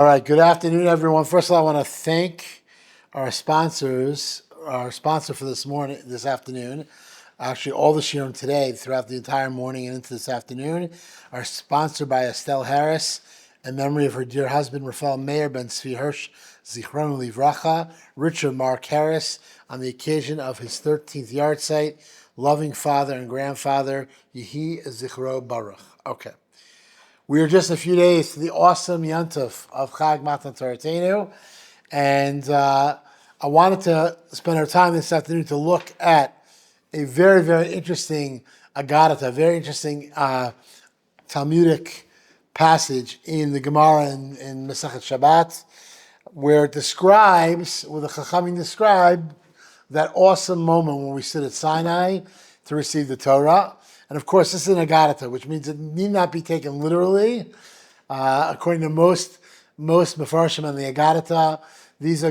All right, good afternoon, everyone. First of all, I want to thank our sponsors, our sponsor for this afternoon, actually all the shiurim today, throughout the entire morning and into this afternoon, are sponsored by Estelle Harris in memory of her dear husband, Rafael Meir ben Tzvi Hirsch, Zichronu Livracha, Richard Mark Harris, on the occasion of his 13th yard site, loving father and grandfather, Yehi Zichro Baruch. Okay. We are just a few days to the awesome Yontif of Chag Matan Toratenu, and I wanted to spend our time this afternoon to look at a very, very interesting Agadata, a very interesting Talmudic passage in the Gemara in Masechet Shabbat, where it describes, where the Chachamim describe that awesome moment when we sit at Sinai to receive the Torah. And of course, this is an Agadata, which means it need not be taken literally. According to most Mefarshim and the Agadata, these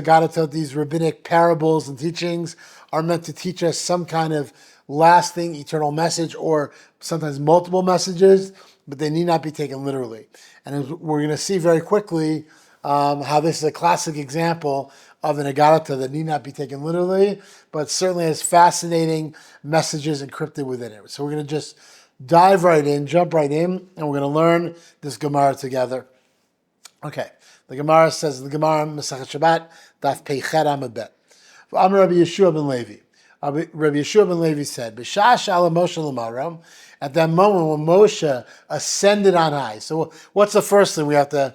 rabbinic parables and teachings are meant to teach us some kind of lasting, eternal message, or sometimes multiple messages, but they need not be taken literally. And we're going to see very quickly how this is a classic example of an Agadata that need not be taken literally, but certainly has fascinating messages encrypted within it. So we're going to just jump right in, and we're going to learn this Gemara together. Okay, the Gemara says, the Gemara Masechet Shabbat, Daf Peichet Amud Bet. Amar Rabbi Yeshua ben Levi. Rabbi Yeshua ben Levi said, B'shah shala Moshe l'maram, at that moment when Moshe ascended on high. So what's the first thing we have to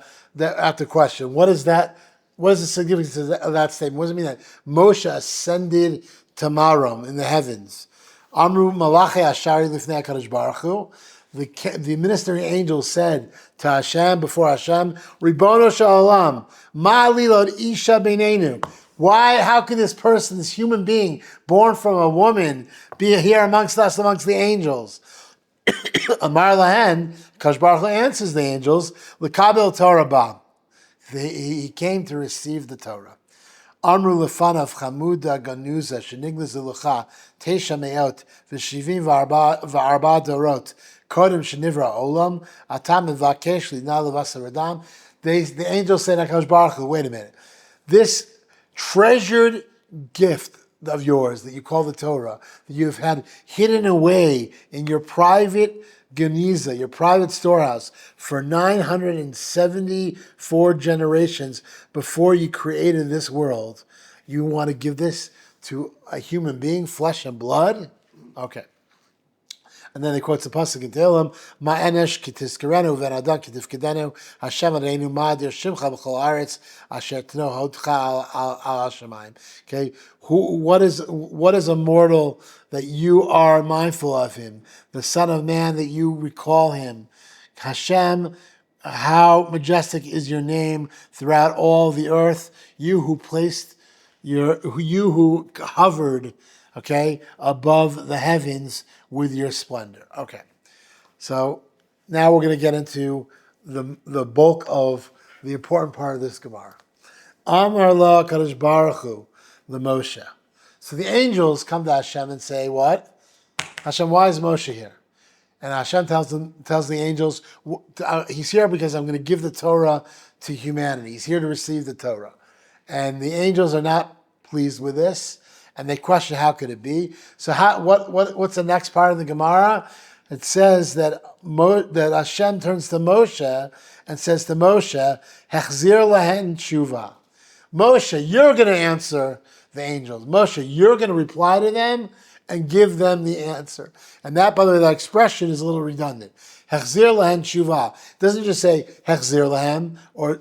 question? What is that? What is the significance of that statement? What does it mean that Moshe ascended to Marom in the heavens? Amru Malachi Ashari Lifnei HaKadosh Baruch Hu. The ministering angel said to Hashem, before Hashem, Ribono Sha'olam, Ma lilod isha beinenu. Why? How can this person, this human being, born from a woman, be here amongst us, amongst the angels? Amar Lahen, Kadosh Baruch Hu answers the angels, L'kabel Torah ba. He came to receive the Torah. Amru lefanav chamuda ganuza shenigla zilucha teisha meot v'shivim v'arba dorot kodem shenivra olam atam mevakesh lina levasa radam. The angel said, HaKadosh Baruch Hu, wait a minute. This treasured gift of yours that you call the Torah, that you've had hidden away in your private Geniza, your private storehouse, for 974 generations before you created this world, you want to give this to a human being, flesh and blood? Okay. And then he quotes the pasuk in Tehillim, Ma'enesh kitizkerenu v'nadan kitifkedenu Hashem areinu ma'adir shimcha b'chol aretz asher tno hodcha al hashemayim. Okay, what is a mortal that you are mindful of him? The Son of Man that you recall him. Hashem, how majestic is your name throughout all the earth. You who hovered, okay, above the heavens with your splendor. Okay, so now we're going to get into the bulk of the important part of this Gemara. Amar la Kadosh Baruch Hu, the Moshe. So the angels come to Hashem and say, what? Hashem, why is Moshe here? And Hashem tells the angels, he's here because I'm going to give the Torah to humanity. He's here to receive the Torah. And the angels are not pleased with this, and they question, how could it be? So what's the next part of the Gemara? It says that Hashem turns to Moshe and says to Moshe, Hechzir lahen tshuva. Moshe, you're going to answer the angels. Moshe, you're going to reply to them and give them the answer. And that, by the way, that expression is a little redundant. Hechzir lahen tshuva. It doesn't just say Hechzir lahem or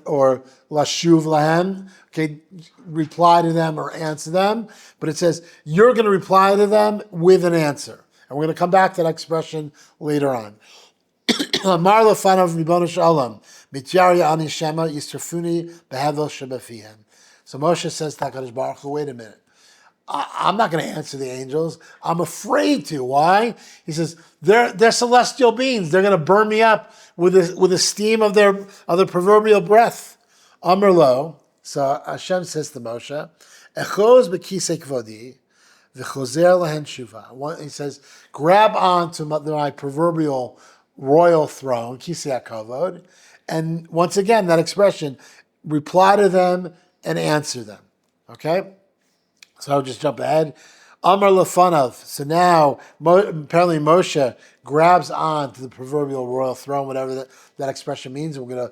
lashuv lahem. Okay, reply to them or answer them. But it says, you're going to reply to them with an answer. And we're going to come back to that expression later on. Amar lefanav ribono sh'olam mityarya ani shema yisrafuni behevel shebafihem. So Moshe says to HaKadosh Baruch Hu, wait a minute. I'm not going to answer the angels. I'm afraid to. Why? He says, they're celestial beings. They're going to burn me up with the steam of their proverbial breath. Amar lo. So Hashem says to Moshe, Echoz b'kisei kvodi v'chozer lahen tshuva. He says, grab onto my proverbial royal throne, kisei hakavod, and once again, that expression, reply to them, and answer them. Okay? So I'll just jump ahead. Amar Lefanov. So now, apparently Moshe grabs on to the proverbial royal throne, whatever that expression means. We're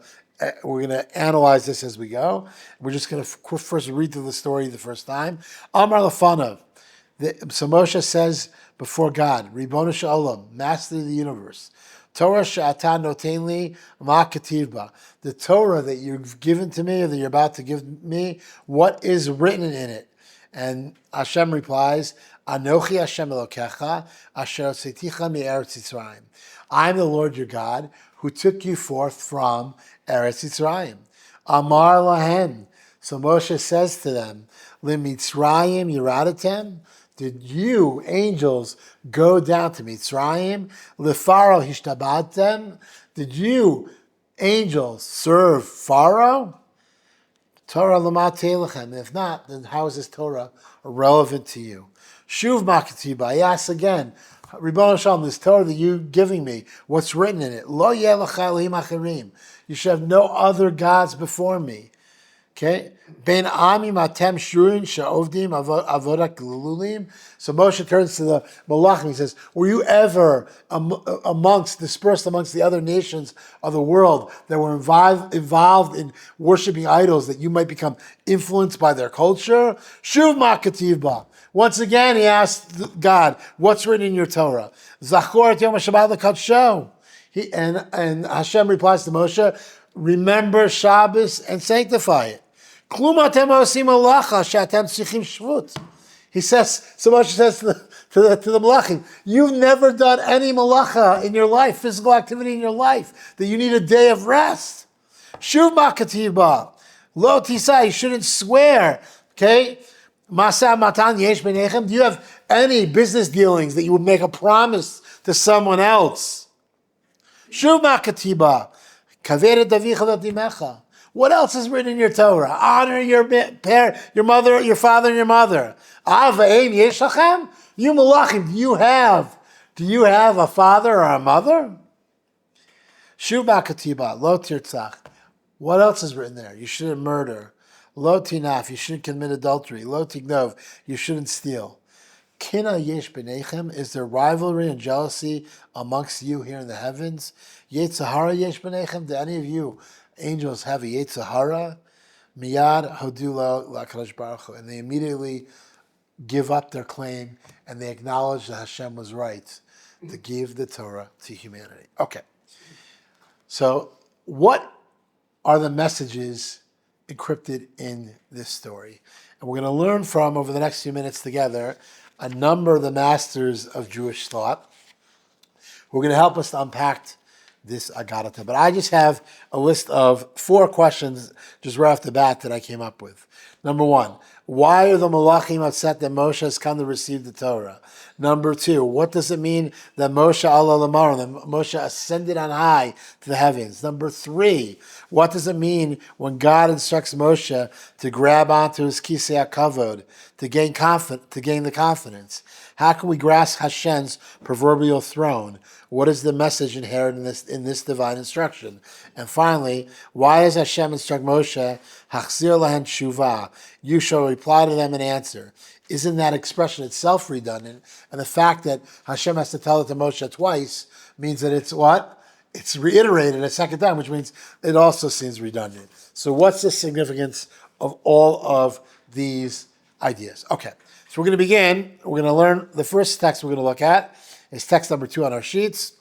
gonna analyze this as we go. We're just gonna first read through the story the first time. Amar Lefanov. So Moshe says before God, Ribono Shalom, Master of the universe, Torah she'ata noten li ma kativ ba. The Torah that you've given to me, or that you're about to give me, what is written in it? And Hashem replies, Anochi Hashem Elokecha, asher hotzeticha mi'eretz Yisrael. I'm the Lord your God, who took you forth from Eretz Yisrael. Amar lahem. So Moshe says to them, Limitzrayim yiradatem. Did you, angels, go down to Mitzrayim? Lefaro hishtabadtem. Did you, angels, serve Pharaoh? Torah lamat telechem. If not, then how is this Torah relevant to you? Shuv makatiba. I ask again, Ribono Shalom, this Torah that you're giving me, what's written in it? Lo yeh lecha elohim acherim. You should have no other gods before me. Okay? Ben amim atem shurin she'ovdim avodak lululim. So Moshe turns to the Malachim. He says, were you ever dispersed amongst the other nations of the world that were involved in worshiping idols, that you might become influenced by their culture? Shuv ma'kativ ba. Once again, he asked God, what's written in your Torah? Zachor et yom ha'shabbat l'kadsho. And Hashem replies to Moshe, remember Shabbos and sanctify it. Klum atem ha'osim malacha she'atem tzrichim shvut. He says, so Moshe says to the Malachim, you've never done any malacha in your life, physical activity in your life, that you need a day of rest. Shuv ma'kativ ba. Lo tisai, you shouldn't swear. Okay? Masa matan yesh b'nechem. Do you have any business dealings that you would make a promise to someone else? Shuv ma'kativ ba. Kaveret avicha v'timecha. What else is written in your Torah? Honor your mother, your father, and your mother. Avayim yesh lachem? You Malachim, do you have a father or a mother? Shuv ma'katiba, lo tirtzach. What else is written there? You shouldn't murder. Lo tinaf, you shouldn't commit adultery. Lo tignov, you shouldn't steal. Kina yesh b'nechem, is there rivalry and jealousy amongst you here in the heavens? Yetzahara yesh b'nechem, do any of you angels have a yetzahara? Miyad hodulo la'kadosh baruch hu, and they immediately give up their claim and they acknowledge that Hashem was right to give the Torah to humanity. Okay, so what are the messages encrypted in this story? And we're going to learn from, over the next few minutes together, a number of the masters of Jewish thought who are going to help us to unpack this Agadata. But I just have a list of 4 questions just right off the bat that I came up with. Number 1, why are the Malachim upset that Moshe has come to receive the Torah? Number 2, what does it mean that Moshe Allah Lamar, that Moshe ascended on high to the heavens? Number 3, what does it mean when God instructs Moshe to grab onto his kisei hakavod, to gain the confidence? How can we grasp Hashem's proverbial throne? What is the message inherent in this divine instruction? And finally, why does Hashem instruct Moshe, Hachzir lahen tshuva, you shall reply to them and answer? Isn't that expression itself redundant? And the fact that Hashem has to tell it to Moshe twice means that it's what? It's reiterated a second time, which means it also seems redundant. So what's the significance of all of these ideas? Okay, so we're going to begin. We're going to learn the first text we're going to look at. It's text number 2 on our sheets.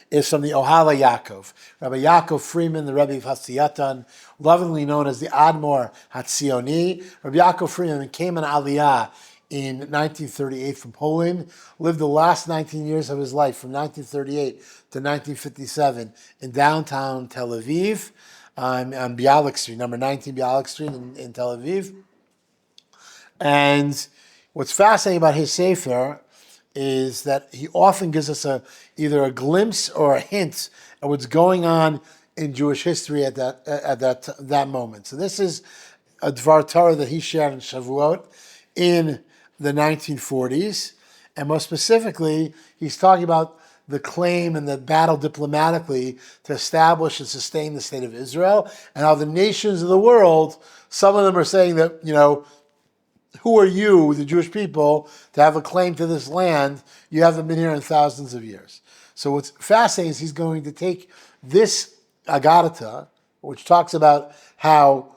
Is from the Ohala Yaakov. Rabbi Yaakov Freeman, the Rebbe of Hatziyatan, lovingly known as the Admor Hatzioni. Rabbi Yaakov Freeman came on Aliyah in 1938 from Poland, lived the last 19 years of his life from 1938 to 1957 in downtown Tel Aviv, on Bialik Street, number 19 Bialik Street in Tel Aviv. And what's fascinating about his Sefer is that he often gives us either a glimpse or a hint at what's going on in Jewish history at that moment. So this is a Dvar Torah that he shared in Shavuot in the 1940s, and most specifically, he's talking about the claim and the battle diplomatically to establish and sustain the state of Israel, and how the nations of the world, some of them are saying that, who are you, the Jewish people, to have a claim to this land? You haven't been here in thousands of years. So what's fascinating is he's going to take this Agadata, which talks about how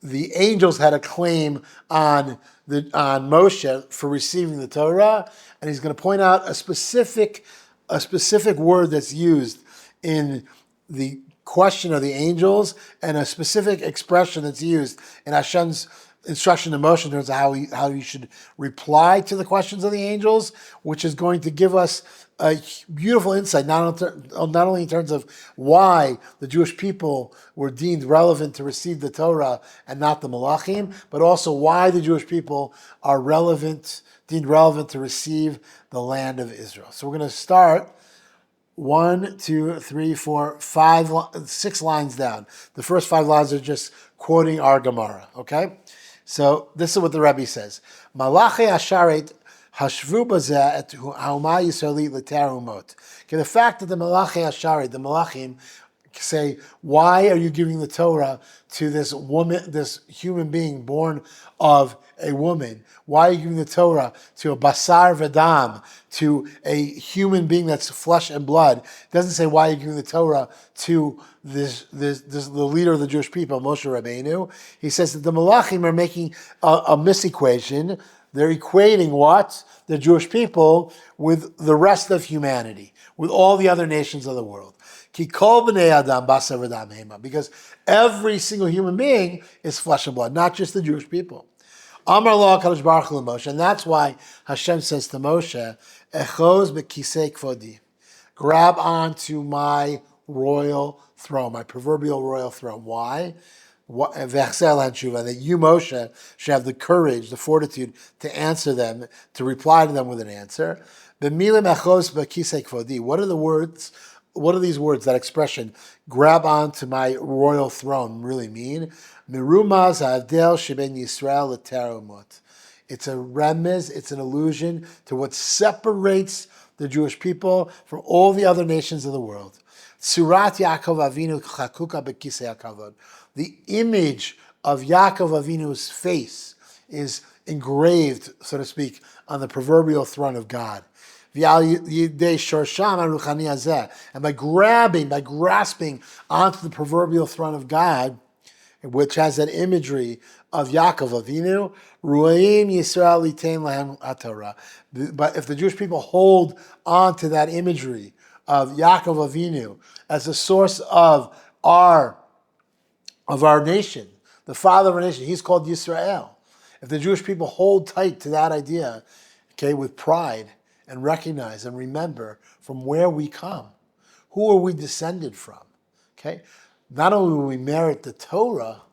the angels had a claim on Moshe for receiving the Torah, and he's going to point out a specific word that's used in the question of the angels, and a specific expression that's used in Hashem's instruction to Moshe in terms of how he should reply to the questions of the angels, which is going to give us a beautiful insight, not only in terms of why the Jewish people were deemed relevant to receive the Torah and not the Malachim, but also why the Jewish people are deemed relevant to receive the land of Israel. So we're going to start 1, 2, 3, 4, 5, 6 lines down. The first 5 lines are just quoting our Gemara, okay? So this is what the Rabbi says. Malachi Asharet hashvu bazeh et ha'uma Yisraelit l'ter umot. Okay, the fact that the Malachi Asharet, the Malachim, say, why are you giving the Torah to this woman, this human being born of a woman? Why are you giving the Torah to a basar v'dam, to a human being that's flesh and blood? It doesn't say why are you giving the Torah to this the leader of the Jewish people, Moshe Rabbeinu. He says that the Malachim are making a misequation. They're equating what? The Jewish people with the rest of humanity, with all the other nations of the world. Ki kol b'nei adam basar v'dam hema, because every single human being is flesh and blood, not just the Jewish people. Amar lo HaKadosh Baruch Hu Moshe, and that's why Hashem says to Moshe, Echoz b'kisei kvodi, grab onto my royal throne, my proverbial royal throne. Why? That you, Moshe, should have the courage, the fortitude to answer them, to reply to them with an answer. What are the words? What are these words, that expression, grab onto my royal throne, really mean? Mirumaz ha'avdel sheben Yisrael l'ter umot. It's a remez, it's an allusion to what separates the Jewish people from all the other nations of the world. Tzurat Yaakov Avinu chakuka bekisei hakavod. The image of Yaakov Avinu's face is engraved, so to speak, on the proverbial throne of God. And by grasping onto the proverbial throne of God, which has that imagery of Yaakov Avinu, Ru'im Yisrael Litain Lahem HaTorah. But if the Jewish people hold on to that imagery of Yaakov Avinu as a source of our nation, the father of our nation, he's called Yisrael. If the Jewish people hold tight to that idea, okay, with pride, and recognize and remember from where we come, who are we descended from? Okay, not only will we merit the Torah,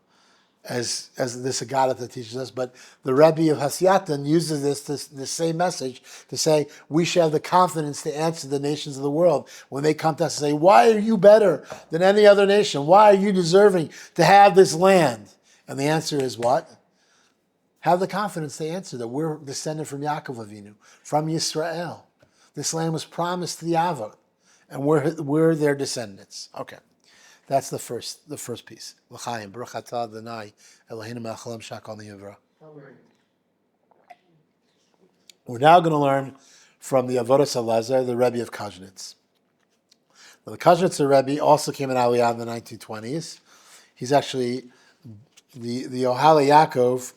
as this Agadata teaches us, but the Rabbi of Hasyatan uses this same message to say we should have the confidence to answer the nations of the world when they come to us and say, why are you better than any other nation? Why are you deserving to have this land? And the answer is what? Have the confidence to answer that we're descended from Yaakov Avinu, from Yisrael. This land was promised to the Avot, and we're their descendants. Okay. That's the first piece. L'chaim, Baruch atah Adonai, Eloheinu melech haolam shakol niyivra. We're now going to learn from the Avodas Elazar, the Rebbe of Kajnitz. Now, the Kajnitzer Rebbe also came in Aliyah in the 1920s. He's actually, the Ohala Yaakov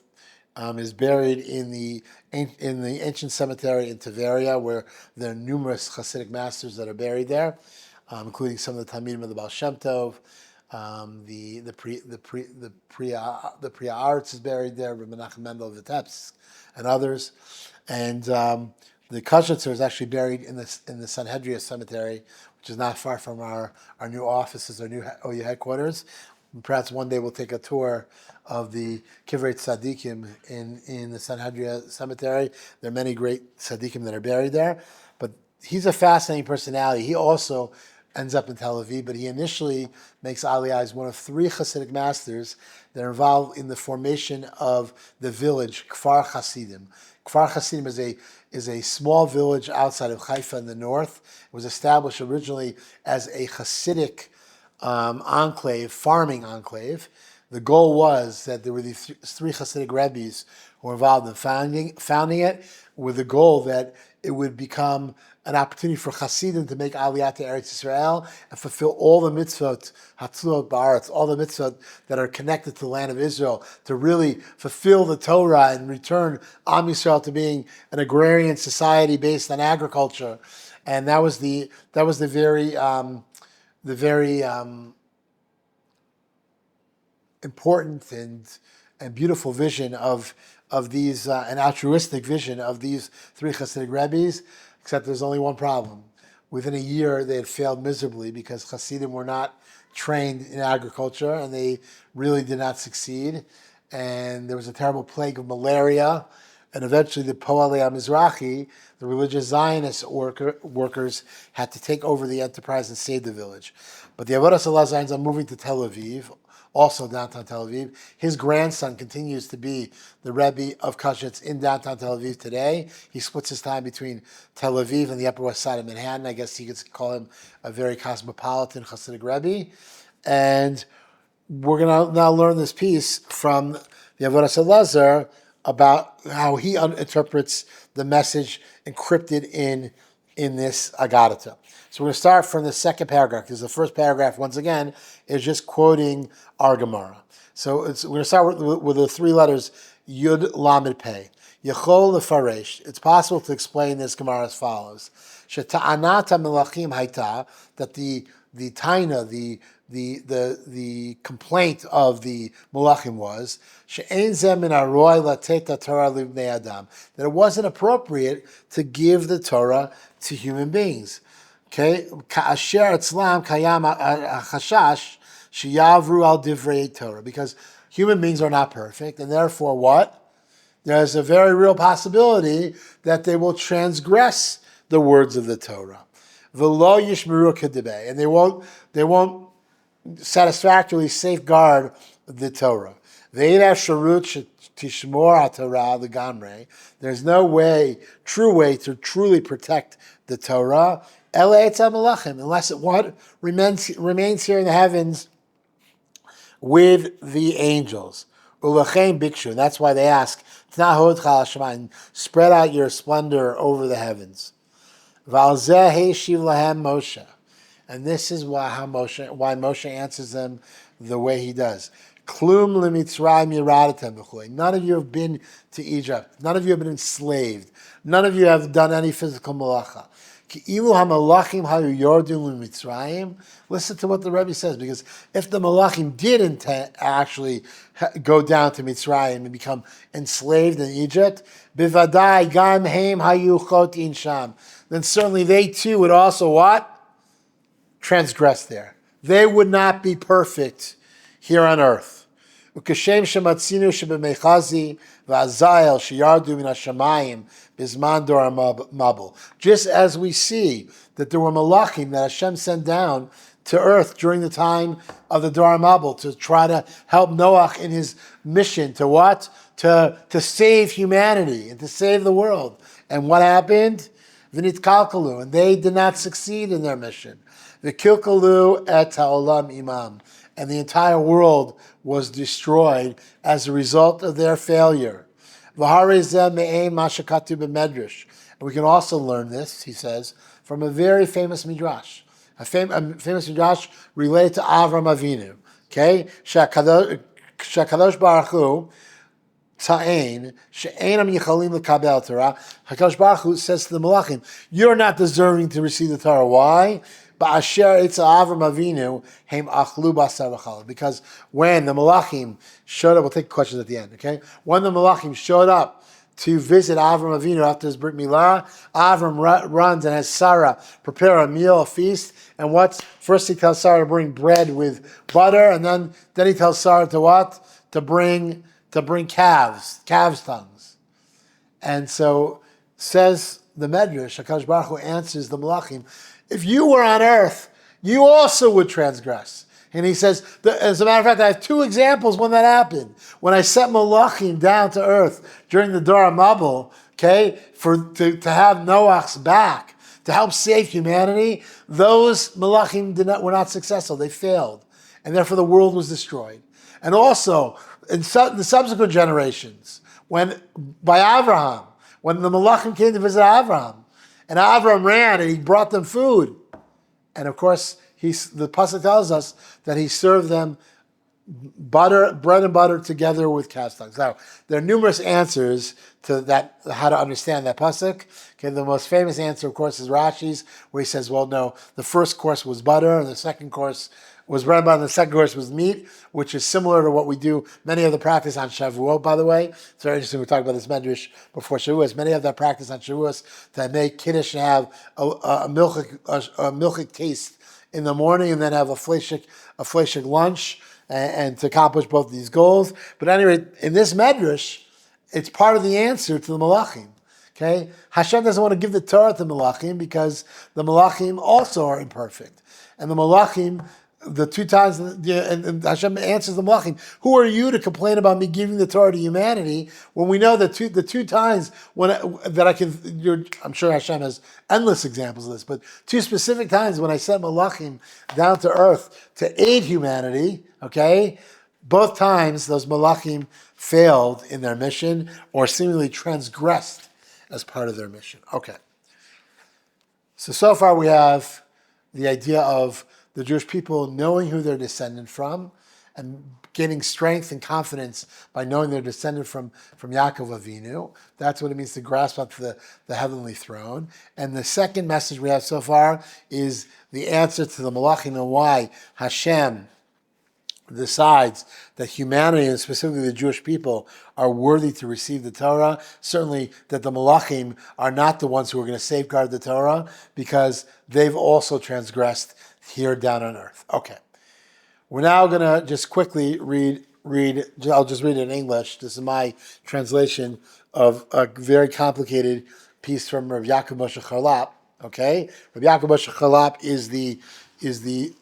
is buried in the ancient cemetery in Tiberia, where there are numerous Hasidic masters that are buried there, including some of the Talmidim of the Baal Shem Tov. The Priya Arts is buried there, Rabbi Menachem Mendel of Vitebsk, and others. And the Kajnitzer is actually buried in the Sanhedria Cemetery, which is not far from our new offices, our new OU headquarters. And perhaps one day we'll take a tour of the Kivrei Tzadikim in the Sanhedria Cemetery. There are many great Tzadikim that are buried there, but he's a fascinating personality. He also ends up in Tel Aviv, but he initially makes Aliyah as one of 3 Hasidic masters that are involved in the formation of the village Kfar Hasidim. Kfar Hasidim is a small village outside of Haifa in the north. It was established originally as a Hasidic enclave, farming enclave. The goal was that there were these 3 Hasidic Rabbis who were involved in founding it, with the goal that it would become an opportunity for Hasidim to make Aliyah to Eretz Yisrael and fulfill all the mitzvot, Hatzlot Ba'aretz, all the mitzvot that are connected to the land of Israel, to really fulfill the Torah and return OUisrael to being an agrarian society based on agriculture. And that was the very important and beautiful vision of these, an altruistic vision of these 3 Hasidic rabbis, except there's only one problem. Within a year, they had failed miserably because Hasidim were not trained in agriculture and they really did not succeed. And there was a terrible plague of malaria. And eventually the Poalei HaMizrahi, the religious Zionist workers, had to take over the enterprise and save the village. But the Avodas Allah Zions are moving to Tel Aviv, also downtown Tel Aviv. His grandson continues to be the Rebbe of Kashrutz in downtown Tel Aviv today. He splits his time between Tel Aviv and the Upper West Side of Manhattan. I guess you could call him a very cosmopolitan Hasidic Rebbe. And we're going to now learn this piece from the Avodas Elazar about how he interprets the message encrypted in this Agadata. So we're going to start from the second paragraph, because the first paragraph, once again, is just quoting our Gemara. So we're going to start with the 3 letters, Yud Lamed Pei. Yechol Lefaresh. It's possible to explain this Gemara as follows. Sheta'anat HaMelachim Haita, that the taina, the complaint of the Melachim was she'ein zeh min haroy lateta Torah livnei adam, that it wasn't appropriate to give the Torah to human beings. Okay, ka'asher etzlam kayam hachashash sheyavru al divrei Torah, because human beings are not perfect, and therefore what? There's a very real possibility that they will transgress the words of the Torah. V'lo yishmeru kedibeh, and they won't satisfactorily safeguard the Torah. Ve'edav sharut tishmor haTorah legamrei. There's no true way to truly protect the Torah. Ela etzah melachim, unless it remains here in the heavens with the angels. Ulachem bikshu. That's why they ask, Tnahod chal hashamayim, spread out your splendor over the heavens. V'alzeh heishiv lahem Moshe. And this is why Moshe answers them the way he does. Klum lemitzrayim yiradatem b'chui. None of you have been to Egypt. None of you have been enslaved. None of you have done any physical malacha. Ki'ilu hamalachim hayu yordun lemitzrayim. Listen to what the Rebbe says, because if the malachim did actually go down to Mitzrayim and become enslaved in Egypt, bivadai gam heim hayu chotin sham, then certainly they too would also what? Transgress there. They would not be perfect here on earth. Ukashem shematzinu shebemechazi v'azayel sheyardu min hashamayim bizman dor mabul. Just as we see that there were malachim that Hashem sent down to earth during the time of the Dor Mabul to try to help Noah in his mission to what? To save humanity and to save the world. And what happened? V'nit kalkalu, and they did not succeed in their mission. V'kilkalu et ha'olam imam, and the entire world was destroyed as a result of their failure. V'harei zeh me'ein ma shekatu b'medrash, and we can also learn this, he says, from a very famous midrash. A famous midrash related to Avram Avinu. Okay, Shakadosh Baruch Hu Ta'ain she'enam yichalim lekabel Torah. Hakadosh Baruch Hu says to the Malachim, "You're not deserving to receive the Torah. Why? Ba'asher etza Avram Avinu heim achlu basar v'challah." Because when the Malachim showed up, we'll take questions at the end. Okay, when the Malachim showed up to visit Avram Avinu after his Brit Milah, Avram runs and has Sarah prepare a meal, a feast. And first he tells Sarah to bring bread with butter, and then he tells Sarah to what? To bring calves tongues. And so says the Medrash, HaKadosh Baruch Hu answers the Malachim, if you were on earth, you also would transgress. And he says, as a matter of fact, I have two examples when that happened. When I sent Malachim down to earth during the Dor HaMabul, okay, to have Noach's back, to help save humanity, those Malachim were not successful. They failed. And therefore the world was destroyed. And also, in the subsequent generations, by Abraham, when the Malachim came to visit Abraham, and Abraham ran and he brought them food. And of course, the pasuk tells us that he served them bread and butter together with cast tongues. Now, there are numerous answers to that, how to understand that pasuk. Okay, the most famous answer, of course, is Rashi's, where he says, well, no, the first course was butter, and the second course was bread and butter, and the second course was meat, which is similar to what we do. Many of the practice on Shavuot, by the way. It's very interesting. We talked about this medrash before Shavuot. Many of that practice on Shavuot that make kiddush and have a milchik taste in the morning, and then have a fleshik lunch, and to accomplish both of these goals. But anyway, in this medrash, it's part of the answer to the Malachim. Okay, Hashem doesn't want to give the Torah to Malachim because the Malachim also are imperfect, and the Malachim, the two times, and Hashem answers the Malachim, who are you to complain about me giving the Torah to humanity when we know that the two times I'm sure Hashem has endless examples of this, but two specific times when I sent Malachim down to earth to aid humanity, okay, both times those Malachim failed in their mission or seemingly transgressed as part of their mission. Okay. So far we have the idea of the Jewish people knowing who they're descended from and gaining strength and confidence by knowing they're descended from Yaakov Avinu. That's what it means to grasp up to the heavenly throne. And the second message we have so far is the answer to the Malachim and why Hashem decides that humanity, and specifically the Jewish people, are worthy to receive the Torah. Certainly that the Malachim are not the ones who are going to safeguard the Torah because they've also transgressed here down on earth. Okay. We're now going to just quickly read, I'll just read it in English. This is my translation of a very complicated piece from Rabbi Yaakov Moshe Charlap. Okay? Rabbi Yaakov Moshe Charlap is the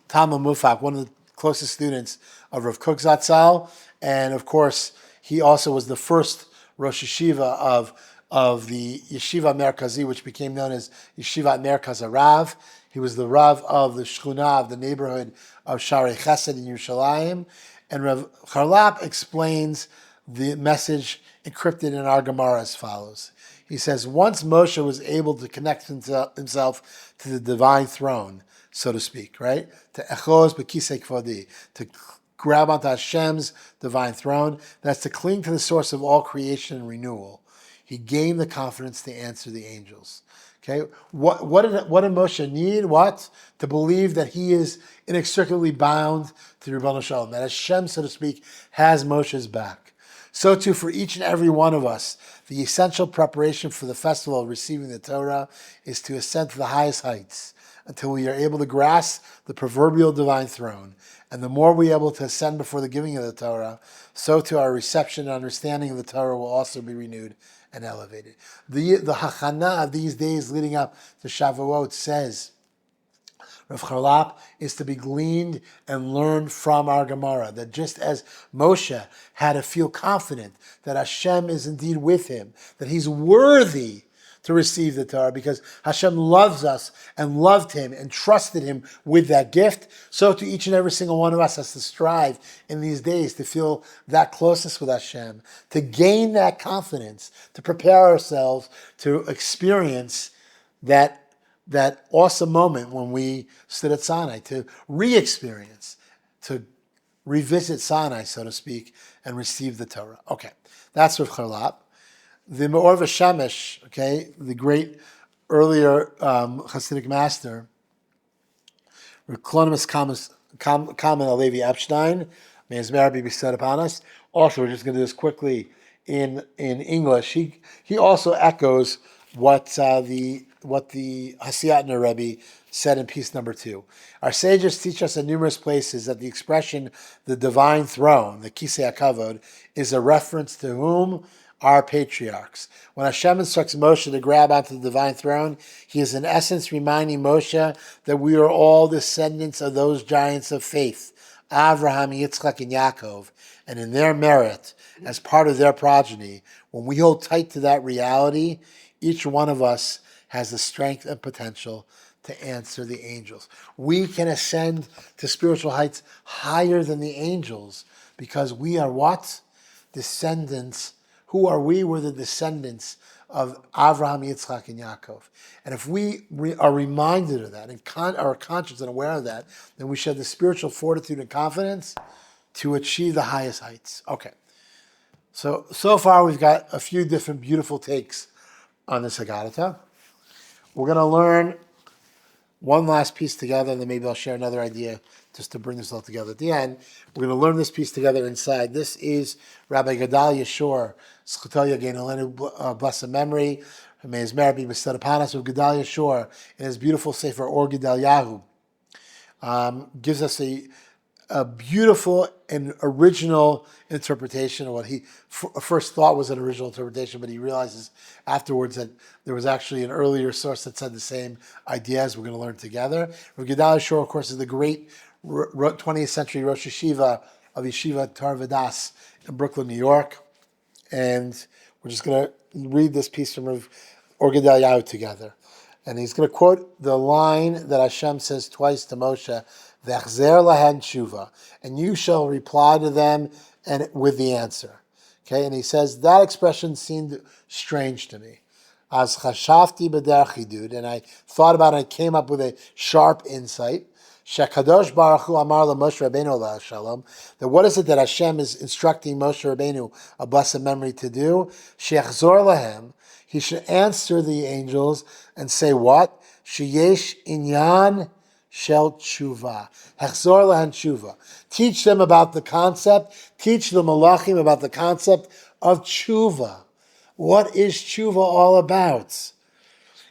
Talmud Mufak, one of the closest students of Rav Kook Zatzal, and of course, he also was the first Rosh Yeshiva of the Yeshiva Merkazi, which became known as Yeshiva Merkaz Rav. He was the Rav of the Shchuna, of the neighborhood of Sharei Chesed in Yerushalayim. And Rav Charlap explains the message encrypted in our Gemara as follows. He says, once Moshe was able to connect himself to the divine throne, so to speak, right? To echos b'kisei kvodi, to grab onto Hashem's divine throne, that's to cling to the source of all creation and renewal. He gained the confidence to answer the angels. Okay, what did Moshe need? What? To believe that he is inextricably bound to the Rebbeinu Shalom, that Hashem, so to speak, has Moshe's back. So too for each and every one of us, the essential preparation for the festival of receiving the Torah is to ascend to the highest heights until we are able to grasp the proverbial divine throne. And the more we are able to ascend before the giving of the Torah, so too our reception and understanding of the Torah will also be renewed and elevated. The Hachana of these days leading up to Shavuot says, Rav Charlap, is to be gleaned and learned from our Gemara, that just as Moshe had to feel confident that Hashem is indeed with him, that he's worthy to receive the Torah because Hashem loves us and loved him and trusted him with that gift, so to each and every single one of us has to strive in these days to feel that closeness with Hashem, to gain that confidence, to prepare ourselves to experience that awesome moment when we stood at Sinai, to re-experience, to revisit Sinai, so to speak, and receive the Torah. Okay, that's Rav Charlap. The Me'or V'Shemesh, okay, the great earlier Hasidic master, Reklonimus Kamen Alevi Epstein, may his merit be bestowed upon us. Also, we're just going to do this quickly in English. He also echoes what the Hasiyatner Rebbe said in piece number 2. Our sages teach us in numerous places that the expression, the divine throne, the Kisei HaKavod, is a reference to whom? our patriarchs. When Hashem instructs Moshe to grab onto the divine throne, he is in essence reminding Moshe that we are all descendants of those giants of faith, Avraham, Yitzchak, and Yaakov, and in their merit, as part of their progeny, when we hold tight to that reality, each one of us has the strength and potential to answer the angels. We can ascend to spiritual heights higher than the angels because we are what? Descendants. Who are we? We're the descendants of Avraham, Yitzchak, and Yaakov. And if we are reminded of that and are conscious and aware of that, then we should have the spiritual fortitude and confidence to achieve the highest heights. Okay. So far we've got a few different beautiful takes on this Haggadah. We're going to learn one last piece together, and then maybe I'll share another idea just to bring this all together at the end. We're going to learn this piece together inside. This is Rabbi Gedalia Shor, Zchuto Yagein Alenu, blessed memory. May his merit be bestowed upon us. Of Gedalia Shor, in his beautiful Sefer Or Gedaliahu, gives us a beautiful and original interpretation of what he first thought was an original interpretation, but he realizes afterwards that there was actually an earlier source that said the same ideas. We're going to learn together. Rabbi Gedalia Shor, of course, is the great 20th century Rosh Yeshiva of Yeshiva TORAH Vodaas in Brooklyn, New York. And we're just going to read this piece from Or Gedaliahu together. And he's going to quote the line that Hashem says twice to Moshe, V'achzer lahen tshuva, and you shall reply to them and with the answer. Okay, and he says, that expression seemed strange to me. As chashavti b'derech chidud, and I thought about it, and I came up with a sharp insight. Shekadosh Baruch Hu amar Moshe Rabbeinu la shalom. That what is it that Hashem is instructing Moshe Rabbeinu, a blessed memory, to do? Shechzor lahem. He should answer the angels and say what? Sheyesh inyan shel tshuva. Hechzor lahem tshuva. Teach them about the concept. Teach the malachim about the concept of tshuva. What is tshuva all about?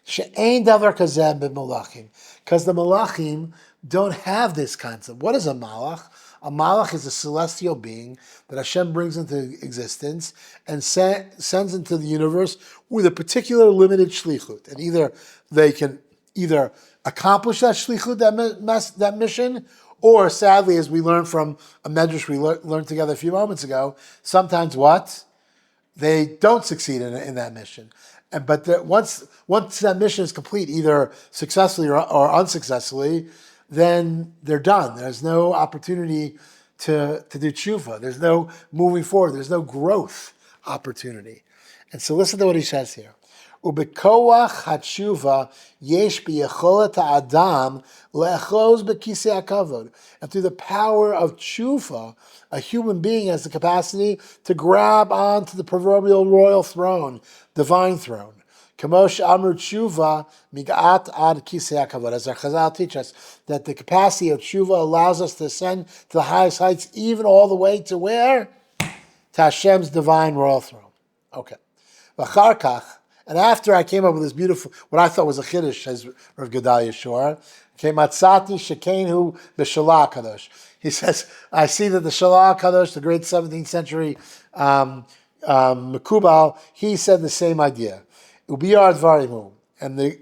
She'ein davar kazeh b'malachim. Because the malachim don't have this concept. What is a malach? A malach is a celestial being that Hashem brings into existence and sends into the universe with a particular limited shlichut. And either they can accomplish that shlichut, that mission, or sadly, as we learned from a medrash we learned together a few moments ago, sometimes what? They don't succeed in that mission. But once that mission is complete, either successfully or unsuccessfully, then they're done. There's no opportunity to do tshuva. There's no moving forward. There's no growth opportunity. And so listen to what he says here. Ubekoach hatshuva yesh biyecholet ha'adam le'echoz bekisei hakavod. And through the power of tshuva, a human being has the capacity to grab onto the proverbial royal throne, divine throne. Kamosh Amr Tshuva Migat Ad Kisei HaKavod. As our Chazal teach us, that the capacity of Tshuva allows us to ascend to the highest heights, even all the way to where? To Hashem's divine royal throne. Okay. V'charkach, and after I came up with this beautiful, what I thought was a chiddush, as Rav Gedalia Shor, Matzati Shekeinu B'Shalah Kadosh. He says, I see that the Shalah Kadosh, the great 17th century Mekubal, he said the same idea. Ubiyar Dvarimu, and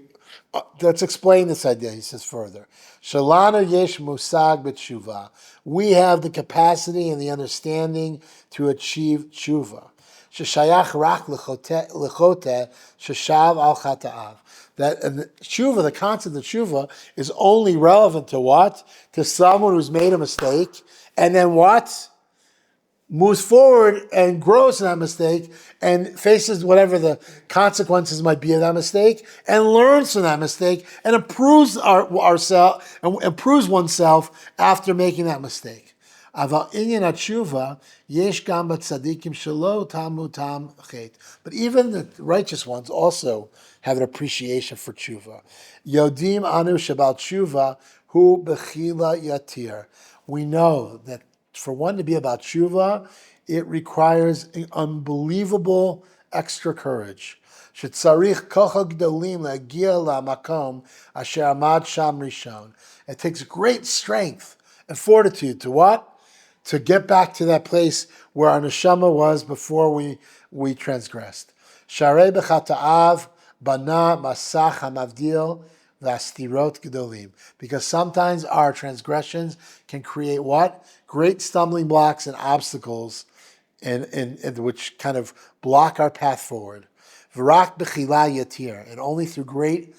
let's explain this idea. He says further, Shalanu Yesh Musag B'Tshuva. We have the capacity and the understanding to achieve tshuva. Sheshayach rak lechote sheshav al chata'av. That and tshuva, the concept of tshuva, is only relevant to what? To someone who's made a mistake, and then what? Moves forward and grows in that mistake and faces whatever the consequences might be of that mistake and learns from that mistake and improves ourselves and improves oneself after making that mistake. Aval inyan hatshuva yesh gam b'tzadikim shelo tamu tam chet. But even the righteous ones also have an appreciation for tshuva. Yodim anu shabal tshuva hu bechila yatir. We know that for one to be about tshuva, it requires an unbelievable extra courage. Shetzarich kochah gdolim le'agia la'makom asher amad sham rishon. It takes great strength and fortitude to what? to get back to that place where our neshama was before we transgressed. Sharei b'chata'av bana masach hamavdil v'astirot gedolim. Because sometimes our transgressions can create what? Great stumbling blocks and obstacles, and which kind of block our path forward. V'rak b'chila yatir, and only through great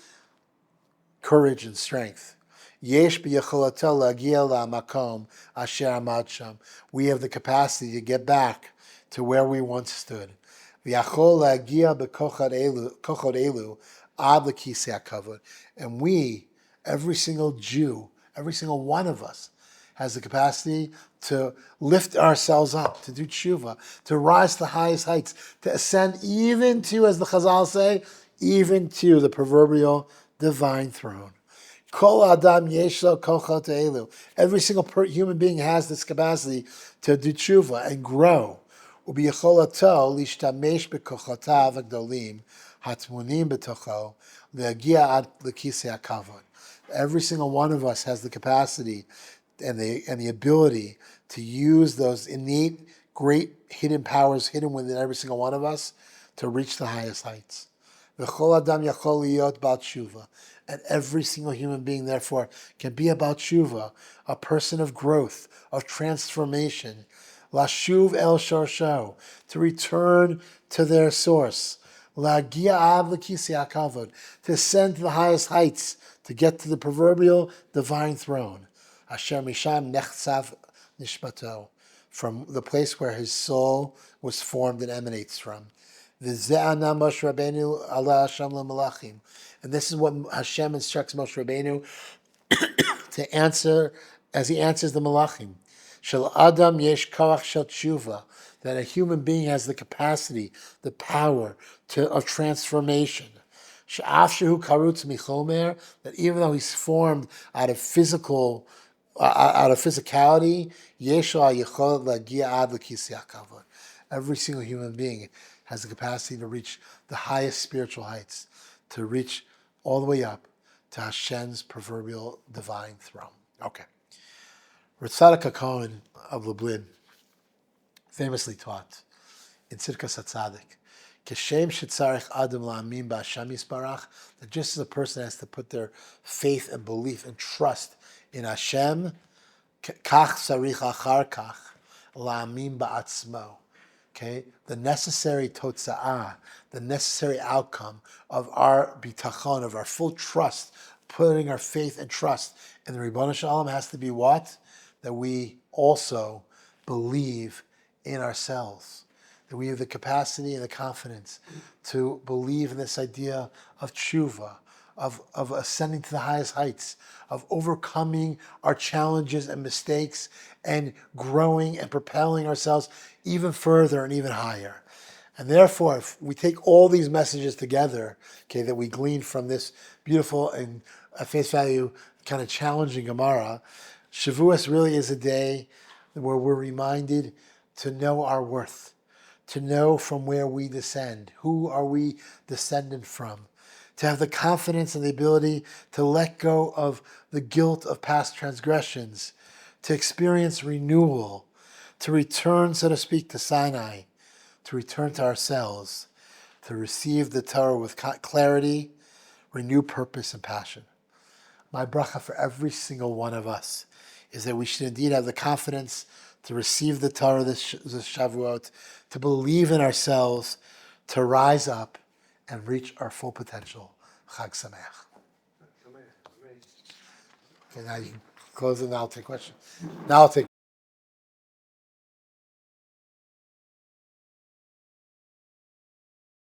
courage and strength. Yesh b'yacholato lagia la'makom asher amad sham. We have the capacity to get back to where we once stood. V'yachol lagia b'kochot elu ad l'kisei hakavod. And we, every single Jew, every single one of us, has the capacity to lift ourselves up, to do tshuva, to rise to the highest heights, to ascend even to, as the Chazal say, even to the proverbial divine throne. Kol adam yeshlo kochot elu. Every single human being has this capacity to do tshuva and grow. Ubiyacholato lishtamesh bekochotav agdolim hatmunim betocho leagia ad lekisei hakavod. Every single one of us has the capacity and the ability to use those innate, great hidden powers hidden within every single one of us to reach the highest heights. V'chol adam yachol liyot bal tshuva. And every single human being, therefore, can be about tshuva, a person of growth, of transformation. Lashuv el shorsho, to return to their source. Lagia ad l'kisei hakavod, to ascend to the highest heights, to get to the proverbial divine throne. Asher misham nechsav nishmato, from the place where his soul was formed and emanates from. V'ze'ana Moshe Rabbeinu ala Hashem le'malachim. And this is what Hashem instructs Moshe Rabbeinu to answer as he answers the malachim. Shel adam yesh koach shel tshuva, that a human being has the capacity, the power of transformation. She'af shehu karutz michomer, that even though he's formed out of physicality, yesh yichol lagia ad l'kisei hakavod. Every single human being has the capacity to reach the highest spiritual heights, to reach all the way up to Hashem's proverbial divine throne. Okay. Ritzadik HaKohen of Lublin famously taught in Tzidkas HaTzadik, Keshem shetzarich adam la'amin ba'Hashem yisbarach, that just as a person has to put their faith and belief and trust in Hashem, kach sarich achar kach la'amin ba'atzmo. Okay, the necessary totza'ah, the necessary outcome of our bitachon, of our full trust, putting our faith and trust in the Ribono Shel Olam, has to be what? That we also believe in ourselves. That we have the capacity and the confidence to believe in this idea of tshuva, of ascending to the highest heights, of overcoming our challenges and mistakes and growing and propelling ourselves even further and even higher. And therefore, if we take all these messages together, okay, that we glean from this beautiful and at face value kind of challenging Gemara, Shavuot really is a day where we're reminded to know our worth, to know from where we descend, who are we descended from, to have the confidence and the ability to let go of the guilt of past transgressions, to experience renewal, to return, so to speak, to Sinai, to return to ourselves, to receive the Torah with clarity, renewed purpose, and passion. My bracha for every single one of us is that we should indeed have the confidence to receive the Torah this Shavuot, to believe in ourselves, to rise up and reach our full potential. Chag Sameach. Okay, now you can close it, and I'll take questions. Now I'll take